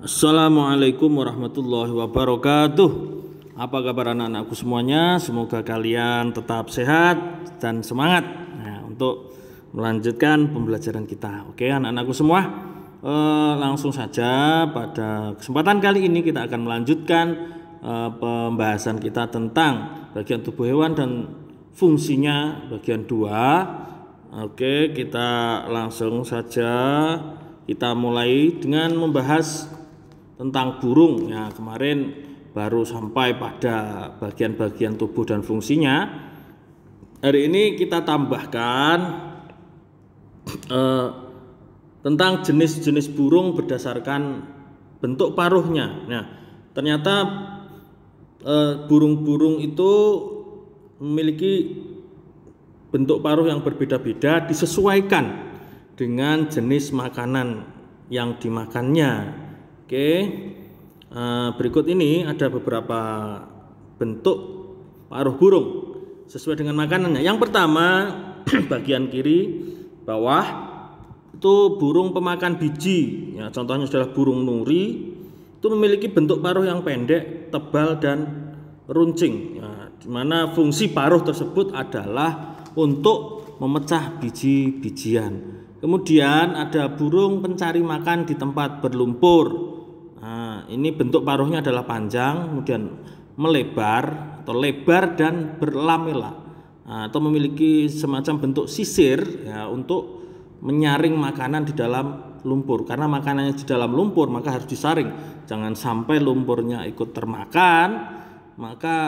Assalamualaikum warahmatullahi wabarakatuh. Apa kabar anak-anakku semuanya? Semoga kalian tetap sehat dan semangat untuk melanjutkan pembelajaran kita. Oke anak-anakku semua, langsung saja pada kesempatan kali ini kita akan melanjutkan pembahasan kita tentang bagian tubuh hewan dan fungsinya bagian 2. Oke, kita langsung saja kita mulai dengan membahas tentang burung. Ya, kemarin baru sampai pada bagian-bagian tubuh dan fungsinya. Hari ini kita tambahkan tentang jenis-jenis burung berdasarkan bentuk paruhnya. Nah, ternyata burung-burung itu memiliki bentuk paruh yang berbeda-beda disesuaikan dengan jenis makanan yang dimakannya. Oke, berikut ini ada beberapa bentuk paruh burung sesuai dengan makanannya. Yang pertama, bagian kiri bawah itu burung pemakan biji. Ya, contohnya adalah burung nuri. Itu memiliki bentuk paruh yang pendek, tebal dan runcing. Ya, di mana fungsi paruh tersebut adalah untuk memecah biji-bijian. Kemudian ada burung pencari makan di tempat berlumpur. Nah, ini bentuk paruhnya adalah panjang, kemudian melebar atau lebar dan berlamela, atau memiliki semacam bentuk sisir ya, untuk menyaring makanan di dalam lumpur. Karena makanannya di dalam lumpur maka harus disaring, jangan sampai lumpurnya ikut termakan. Maka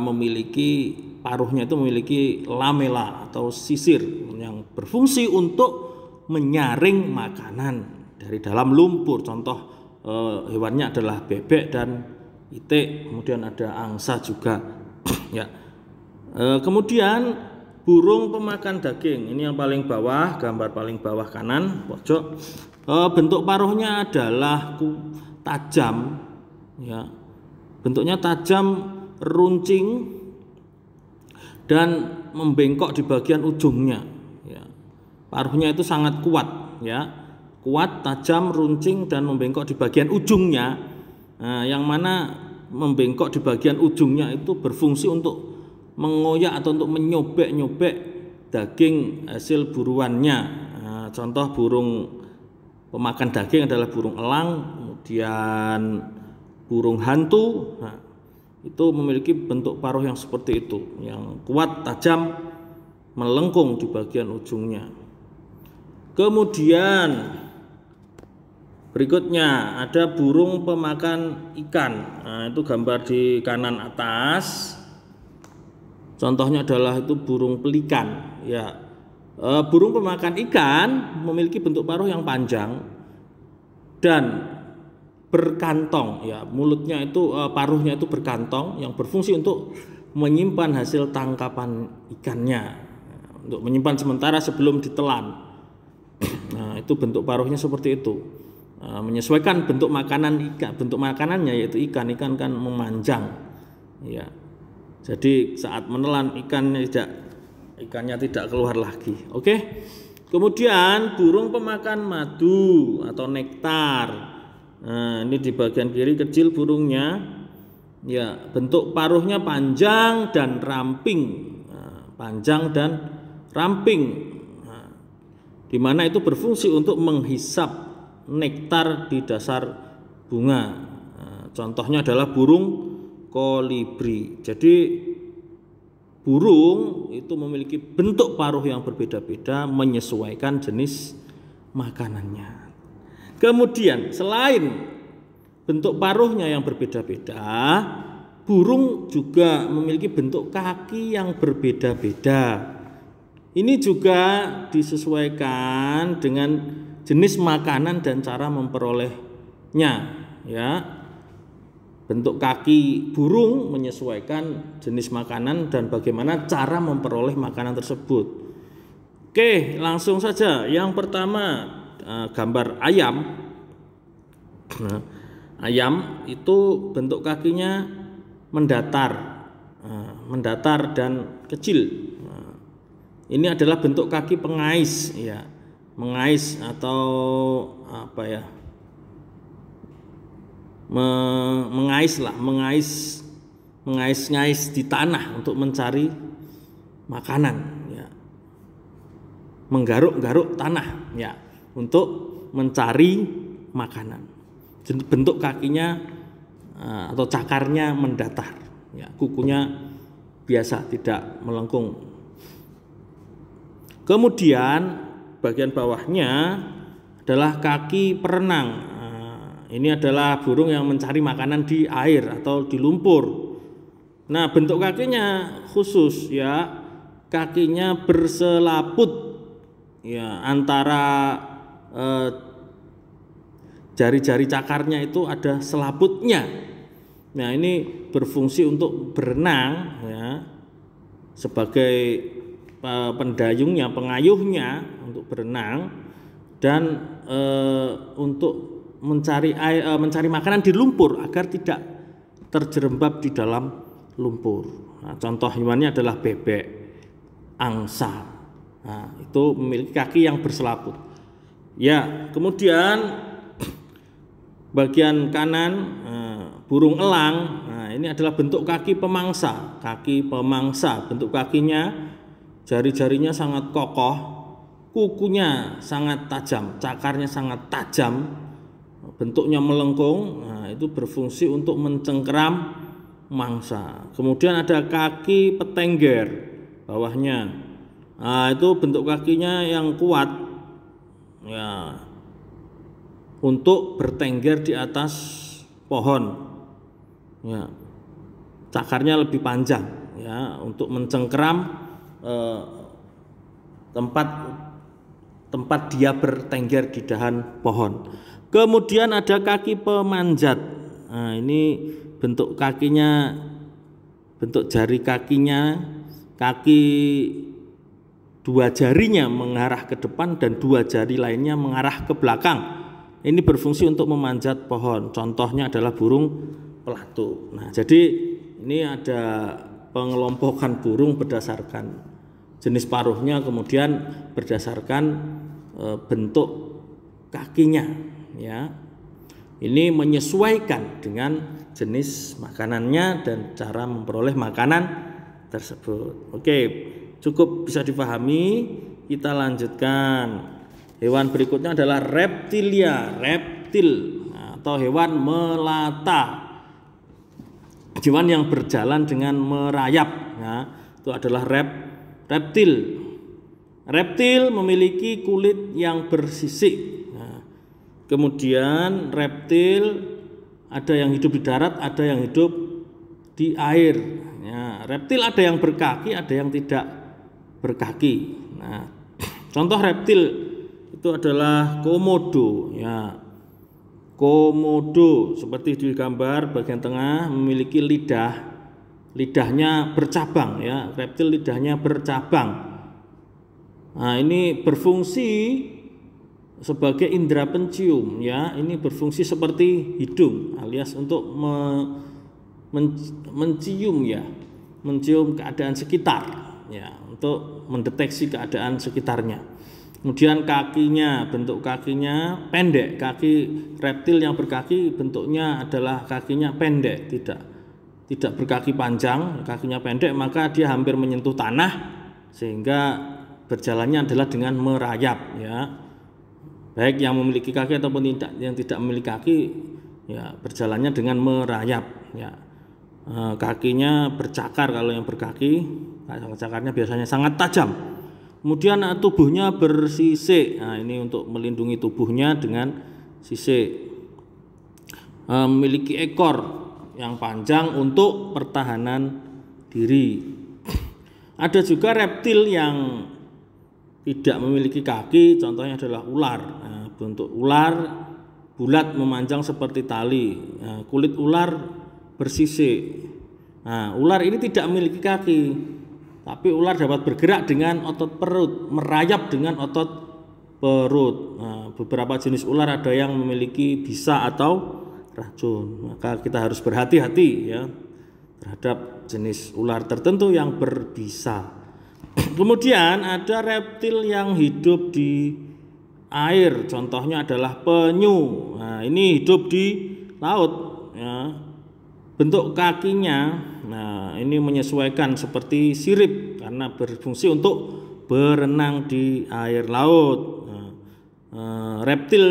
memiliki paruhnya itu memiliki lamela atau sisir yang berfungsi untuk menyaring makanan dari dalam lumpur. Contoh hewannya adalah bebek dan itik, kemudian ada angsa juga. Ya. Kemudian burung pemakan daging, ini yang paling bawah, gambar paling bawah kanan pojok. Bentuk paruhnya adalah tajam, ya. Bentuknya tajam, runcing dan membengkok di bagian ujungnya. Ya. Paruhnya itu sangat kuat, ya. Kuat, tajam, runcing dan membengkok di bagian ujungnya. Nah, yang mana membengkok di bagian ujungnya itu berfungsi untuk mengoyak atau untuk menyobek-nyobek daging hasil buruannya. Nah, contoh burung pemakan daging adalah burung elang, kemudian burung hantu. Nah, itu memiliki bentuk paruh yang seperti itu, yang kuat, tajam, melengkung di bagian ujungnya. Kemudian berikutnya ada burung pemakan ikan. Nah, itu gambar di kanan atas. Contohnya adalah itu burung pelikan. Ya, burung pemakan ikan memiliki bentuk paruh yang panjang dan berkantong. Ya, mulutnya itu paruhnya itu berkantong yang berfungsi untuk menyimpan hasil tangkapan ikannya, untuk menyimpan sementara sebelum ditelan. Nah, itu bentuk paruhnya seperti itu. Menyesuaikan bentuk makanan ikan, bentuk makanannya yaitu ikan kan memanjang. Ya. Jadi saat menelan ikannya tidak keluar lagi. Oke. Kemudian burung pemakan madu atau nektar. Nah, ini di bagian kiri kecil burungnya. Ya, bentuk paruhnya panjang dan ramping. Nah, panjang dan ramping. Nah, di mana itu berfungsi untuk menghisap nektar di dasar bunga. Nah, contohnya adalah burung kolibri. Jadi burung itu memiliki bentuk paruh yang berbeda-beda menyesuaikan jenis makanannya. Kemudian selain bentuk paruhnya yang berbeda-beda, burung juga memiliki bentuk kaki yang berbeda-beda. Ini juga disesuaikan dengan jenis makanan dan cara memperolehnya, ya. Bentuk kaki burung menyesuaikan jenis makanan dan bagaimana cara memperoleh makanan tersebut. Oke, langsung saja. Yang pertama, gambar ayam. Nah, ayam itu bentuk kakinya mendatar, dan kecil. Nah, ini adalah bentuk kaki pengais, ya. Mengais atau apa ya? mengais-ngais di tanah untuk mencari makanan, ya. Menggaruk-garuk tanah, ya, untuk mencari makanan. Bentuk kakinya atau cakarnya mendatar, ya, kukunya biasa tidak melengkung. Kemudian bagian bawahnya adalah kaki perenang. Ini adalah burung yang mencari makanan di air atau di lumpur. Nah, bentuk kakinya khusus, ya, kakinya berselaput, ya, antara jari-jari cakarnya itu ada selaputnya. Nah, ini berfungsi untuk berenang, ya, sebagai pendayungnya, pengayuhnya untuk berenang, dan untuk mencari makanan di lumpur agar tidak terjerembab di dalam lumpur. Nah, contoh hewannya adalah bebek, angsa. Nah, itu memiliki kaki yang berselaput. Ya, kemudian bagian kanan burung elang. Nah, ini adalah bentuk kaki pemangsa. Kaki pemangsa, bentuk kakinya, jari-jarinya sangat kokoh, kukunya sangat tajam, cakarnya sangat tajam, bentuknya melengkung. Nah, itu berfungsi untuk mencengkeram mangsa. Kemudian ada kaki petengger bawahnya. Nah, itu bentuk kakinya yang kuat, ya, untuk bertengger di atas pohon, ya. Cakarnya lebih panjang, ya, untuk mencengkeram tempat dia bertengger di dahan pohon. Kemudian ada kaki pemanjat. Nah, ini bentuk kakinya, bentuk jari kakinya, kaki dua jarinya mengarah ke depan dan dua jari lainnya mengarah ke belakang. Ini berfungsi untuk memanjat pohon. Contohnya adalah burung pelatuk. Nah, jadi ini ada pengelompokan burung berdasarkan jenis paruhnya, kemudian berdasarkan bentuk kakinya, ya. Ini menyesuaikan dengan jenis makanannya dan cara memperoleh makanan tersebut. Oke, cukup bisa dipahami. Kita lanjutkan. Hewan berikutnya adalah reptilia, reptil atau hewan melata. Hewan yang berjalan dengan merayap, ya, itu adalah reptil. Reptil memiliki kulit yang bersisik. Nah, kemudian reptil ada yang hidup di darat, ada yang hidup di air. Ya, reptil ada yang berkaki, ada yang tidak berkaki. Nah, contoh reptil itu adalah komodo, ya. Komodo seperti di gambar bagian tengah memiliki lidahnya bercabang, ya. Reptil lidahnya bercabang. Nah, ini berfungsi sebagai indera pencium, ya. Ini berfungsi seperti hidung alias untuk mencium, ya, mencium keadaan sekitar, ya, untuk mendeteksi keadaan sekitarnya. Kemudian kakinya, bentuk kakinya pendek. Kaki reptil yang berkaki bentuknya adalah kakinya pendek, tidak berkaki panjang, kakinya pendek, maka dia hampir menyentuh tanah sehingga berjalannya adalah dengan merayap, ya. Baik yang memiliki kaki ataupun yang tidak memiliki kaki, ya, berjalannya dengan merayap, ya. Kakinya bercakar kalau yang berkaki, cakarnya biasanya sangat tajam. Kemudian tubuhnya bersisik. Nah, ini untuk melindungi tubuhnya dengan sisik. Memiliki ekor yang panjang untuk pertahanan diri. Ada juga reptil yang tidak memiliki kaki, contohnya adalah ular. Nah, bentuk ular bulat memanjang seperti tali. Nah, kulit ular bersisik. Nah, ular ini tidak memiliki kaki, tapi ular dapat bergerak dengan otot perut, merayap dengan otot perut. Nah, beberapa jenis ular ada yang memiliki bisa atau racun. Maka kita harus berhati-hati, ya, terhadap jenis ular tertentu yang berbisa. Kemudian ada reptil yang hidup di air, contohnya adalah penyu. Nah, ini hidup di laut, ya. Bentuk kakinya, nah ini menyesuaikan seperti sirip karena berfungsi untuk berenang di air laut. Reptil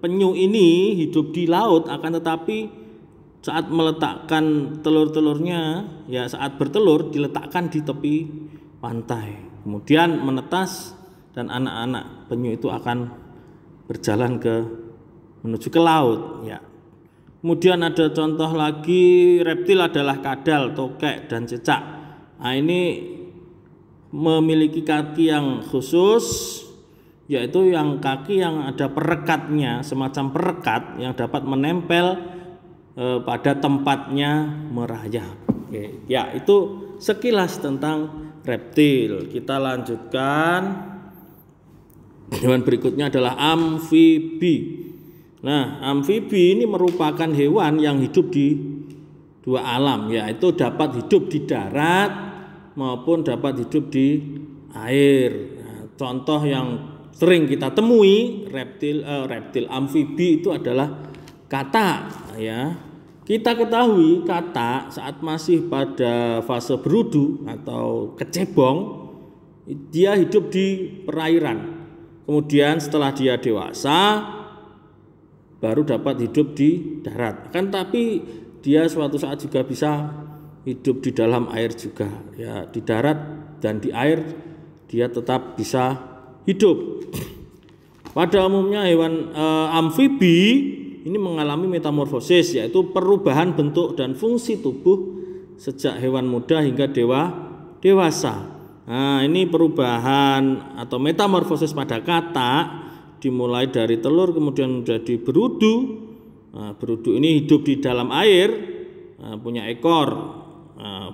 penyu ini hidup di laut, akan tetapi saat meletakkan telur-telurnya, ya saat bertelur diletakkan di tepi pantai, kemudian menetas dan anak-anak penyu itu akan berjalan menuju ke laut, ya. Kemudian ada contoh lagi, reptil adalah kadal, tokek, dan cecak. Nah, ini memiliki kaki yang khusus, yaitu yang kaki yang ada perekatnya, semacam perekat yang dapat menempel pada tempatnya merayap. Oke, ya itu sekilas tentang reptil. Kita lanjutkan. Hewan berikutnya adalah amfibi. Nah, amfibi ini merupakan hewan yang hidup di dua alam, yaitu dapat hidup di darat maupun dapat hidup di air. Nah, contoh yang sering kita temui reptil amfibi itu adalah katak, ya. Kita ketahui katak saat masih pada fase berudu atau kecebong, dia hidup di perairan. Kemudian setelah dia dewasa baru dapat hidup di darat. Kan tapi dia suatu saat juga bisa hidup di dalam air juga, ya, di darat dan di air dia tetap bisa hidup. Pada umumnya hewan amfibi ini mengalami metamorfosis, yaitu perubahan bentuk dan fungsi tubuh sejak hewan muda hingga dewasa. Nah, ini perubahan atau metamorfosis pada katak dimulai dari telur kemudian menjadi berudu. Nah, berudu ini hidup di dalam air, punya ekor,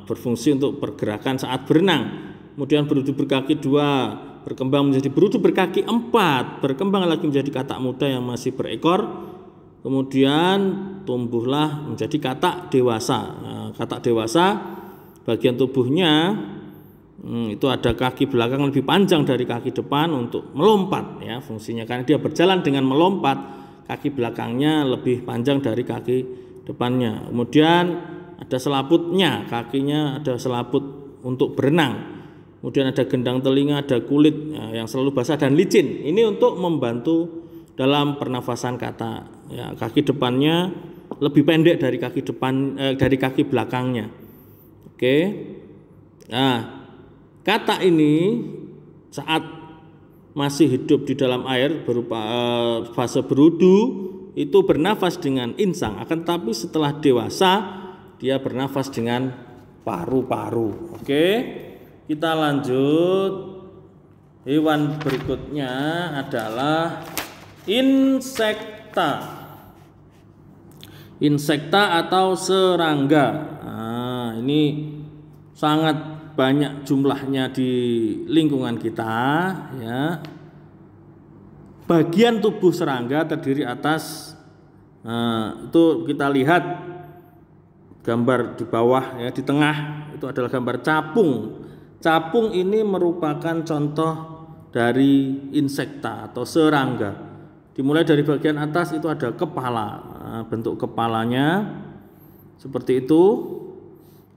berfungsi untuk pergerakan saat berenang. Kemudian berudu berkaki 2 berkembang menjadi berudu berkaki 4, berkembang lagi menjadi katak muda yang masih berekor. Kemudian tumbuhlah menjadi katak dewasa. Nah, katak dewasa bagian tubuhnya itu ada kaki belakang lebih panjang dari kaki depan untuk melompat, ya, fungsinya karena dia berjalan dengan melompat, kaki belakangnya lebih panjang dari kaki depannya. Kemudian ada selaputnya, kakinya ada selaput untuk berenang. Kemudian ada gendang telinga, ada kulit yang selalu basah dan licin. Ini untuk membantu dalam pernafasan katak. Ya, kaki depannya lebih pendek dari kaki dari kaki belakangnya. Oke. Nah, katak ini saat masih hidup di dalam air berupa fase berudu itu bernafas dengan insang, akan tetapi setelah dewasa dia bernafas dengan paru-paru. Oke, kita lanjut. Hewan berikutnya adalah insekta. Insekta atau serangga. Nah, ini sangat banyak jumlahnya di lingkungan kita, ya. Bagian tubuh serangga terdiri atas, itu kita lihat gambar di bawah, ya, di tengah itu adalah gambar capung. Capung ini merupakan contoh dari insekta atau serangga. Dimulai dari bagian atas itu ada kepala, bentuk kepalanya seperti itu.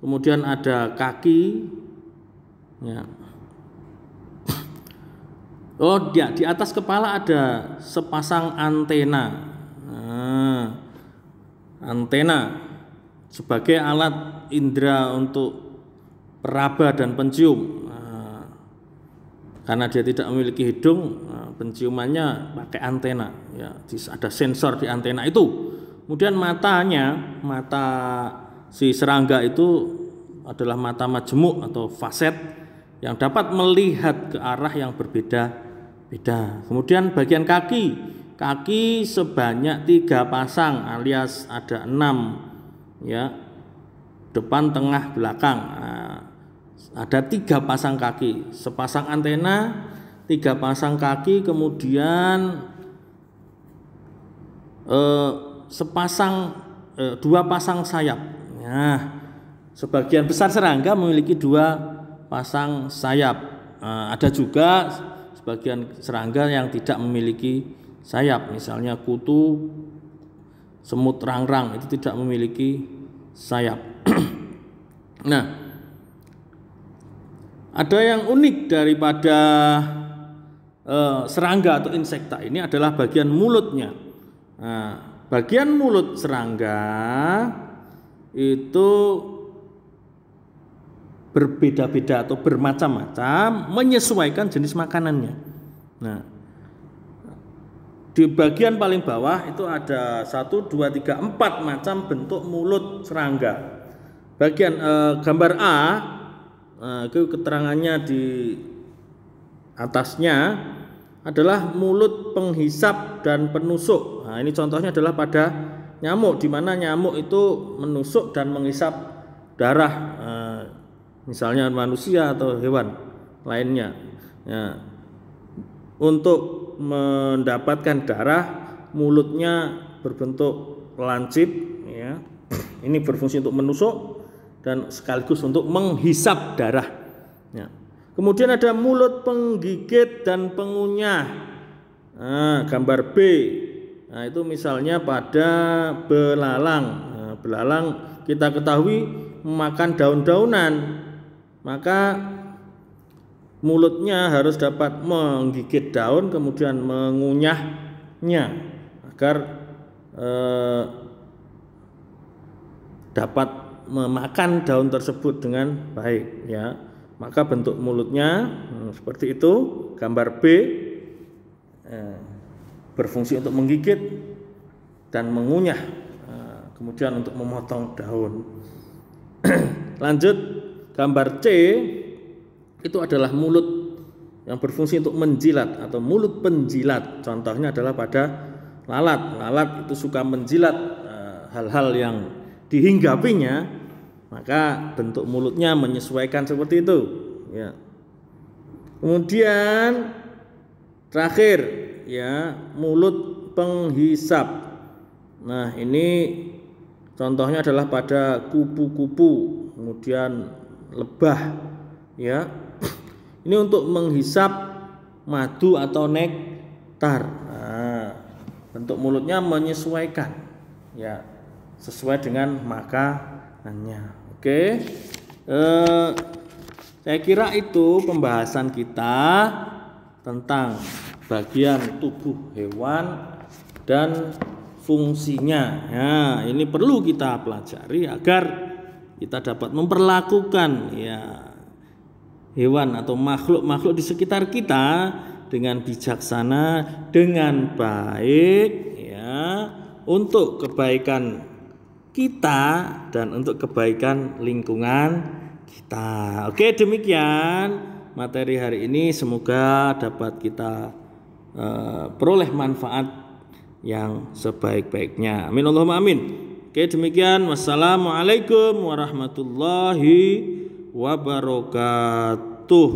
Kemudian ada kaki, ya. Oh, ya, di atas kepala ada sepasang antena. Nah, antena sebagai alat indera untuk peraba dan pencium. Nah, karena dia tidak memiliki hidung, penciumannya pakai antena, ya. Ada sensor di antena itu. Kemudian matanya, mata si serangga itu adalah mata majemuk atau faset yang dapat melihat ke arah yang berbeda-beda. Kemudian bagian kaki sebanyak 3 pasang alias ada 6, ya, depan, tengah, belakang. Nah, ada 3 pasang kaki, sepasang antena, 3 pasang kaki, kemudian 2 pasang sayap. Nah, sebagian besar serangga memiliki 2 pasang sayap. Ada juga sebagian serangga yang tidak memiliki sayap, misalnya kutu semut rangrang itu tidak memiliki sayap. Nah, ada yang unik daripada serangga atau insekta ini adalah bagian mulutnya. Nah, bagian mulut serangga itu berbeda-beda atau bermacam-macam menyesuaikan jenis makanannya. Nah, di bagian paling bawah itu ada 1, 2, 3, 4 macam bentuk mulut serangga. Bagian gambar A, itu keterangannya di atasnya adalah mulut penghisap dan penusuk. Nah, ini contohnya adalah pada nyamuk, di mana nyamuk itu menusuk dan menghisap darah, misalnya manusia atau hewan lainnya. Ya, untuk mendapatkan darah, mulutnya berbentuk lancip, ya. Ini berfungsi untuk menusuk dan sekaligus untuk menghisap darah. Ya. Kemudian ada mulut penggigit dan pengunyah. Nah, gambar B. Nah, itu misalnya pada belalang. Nah, belalang kita ketahui memakan daun-daunan, maka mulutnya harus dapat menggigit daun kemudian mengunyahnya agar dapat memakan daun tersebut dengan baik, ya. Maka bentuk mulutnya seperti itu, gambar B, berfungsi untuk menggigit dan mengunyah, kemudian untuk memotong daun. Lanjut, gambar C itu adalah mulut yang berfungsi untuk menjilat atau mulut penjilat. Contohnya adalah pada lalat. Lalat itu suka menjilat hal-hal yang dihinggapinya, maka bentuk mulutnya menyesuaikan seperti itu, ya. Kemudian terakhir, ya, mulut penghisap. Nah, ini contohnya adalah pada kupu-kupu, kemudian lebah, ya. Ini untuk menghisap madu atau nektar. Nah, bentuk mulutnya menyesuaikan, ya, sesuai dengan makanannya. Oke, saya kira itu pembahasan kita tentang bagian tubuh hewan dan fungsinya. Nah, ini perlu kita pelajari agar kita dapat memperlakukan, ya, hewan atau makhluk-makhluk di sekitar kita dengan bijaksana, dengan baik, ya, untuk kebaikan kita dan untuk kebaikan lingkungan kita. Oke, demikian materi hari ini, semoga dapat kita peroleh manfaat yang sebaik-baiknya. Amin Allahumma amin. Oke, demikian. Wassalamualaikum warahmatullahi wabarakatuh.